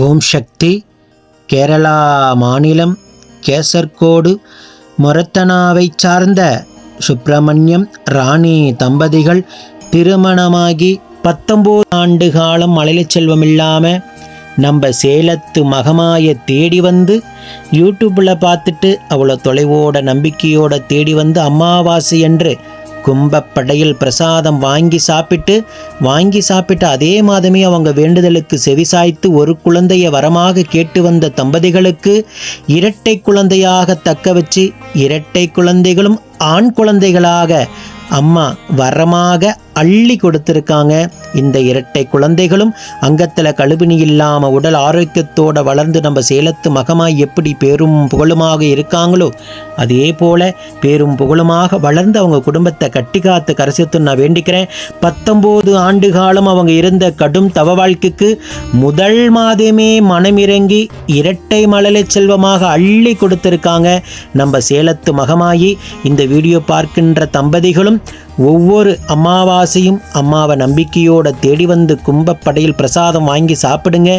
ஓம் சக்தி. கேரளா மாநிலம் கேசர்கோடு மொரத்தனாவை சார்ந்த சுப்பிரமணியம் ராணி தம்பதிகள் திருமணமாகி 19 ஆண்டு காலம் மழலை செல்வம் இல்லாமல் நம்ம சேலத்து மகமாயை தேடி வந்து யூடியூப்பில் பார்த்துட்டு அவ்வளோ தொலைவோட நம்பிக்கையோட தேடி வந்து அமாவாசை என்று கும்பப்படையில் பிரசாதம் வாங்கி சாப்பிட்டு அதே மாதமே அவங்க வேண்டுதலுக்கு செவிசாய்த்து ஒரு குழந்தையை வரமாக கேட்டு வந்த தம்பதிகளுக்கு இரட்டை குழந்தையாக தக்க வச்சு இரட்டை குழந்தைகளும் ஆண் குழந்தைகளாக அம்மா வரமாக அள்ளி கொடுத்துருக்காங்க. இந்த இரட்டை குழந்தைகளும் அங்கத்தில் கழுபிணி இல்லாமல் உடல் ஆரோக்கியத்தோடு வளர்ந்து நம்ம சேலத்து மகமாய் எப்படி பேரும் புகழுமாக இருக்காங்களோ அதே போல் பேரும் புகழுமாக வளர்ந்து அவங்க குடும்பத்தை கட்டி காத்து கரைசித்து நான் வேண்டிக்கிறேன். 19 ஆண்டு காலம் அவங்க இருந்த கடும் தவ வாழ்க்கைக்கு முதல் மாதமே மனமிறங்கி இரட்டை மழலை செல்வமாக அள்ளி கொடுத்துருக்காங்க நம்ம சேலத்து மகமாயி. இந்த வீடியோ பார்க்கின்ற தம்பதிகளும் ஒவ்வொரு அமாவாசையும் அம்மாவை நம்பிக்கையோட தேடி வந்து கும்பப்படையில் பிரசாதம் வாங்கி சாப்பிடுங்க.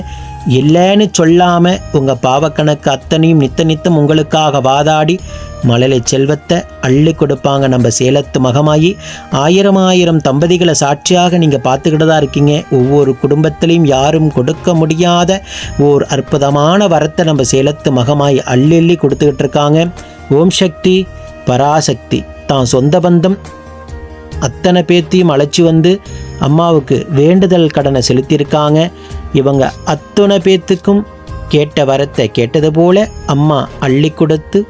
இல்லைன்னு சொல்லாமல் உங்கள் பாவக்கணக்கு அத்தனையும் நித்தம் உங்களுக்காக வாதாடி மழலை செல்வத்தை அள்ளி கொடுப்பாங்க நம்ம சேலத்து மகமாயி. ஆயிரம் தம்பதிகளை சாட்சியாக நீங்கள் பார்த்துக்கிட்டு தான் இருக்கீங்க. ஒவ்வொரு குடும்பத்திலையும் யாரும் கொடுக்க முடியாத ஓர் அற்புதமான வரத்தை நம்ம சேலத்து மகமாயி அள்ளி கொடுத்துக்கிட்டு இருக்காங்க. ஓம் சக்தி பராசக்தி. தான் சொந்த பந்தம் அத்தனை பேர்த்தையும் அழைச்சி வந்து அம்மாவுக்கு வேண்டுதல் கடனை செலுத்தியிருக்காங்க. இவங்க அத்தனை பேர்த்துக்கும் கேட்ட வரத்தை கேட்டது போல அம்மா அள்ளி கொடுத்து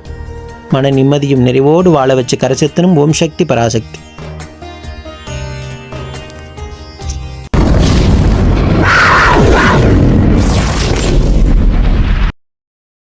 மன நிம்மதியும் நிறைவோடு வாழ வச்சு கரைசத்தனும். ஓம் சக்தி பராசக்தி.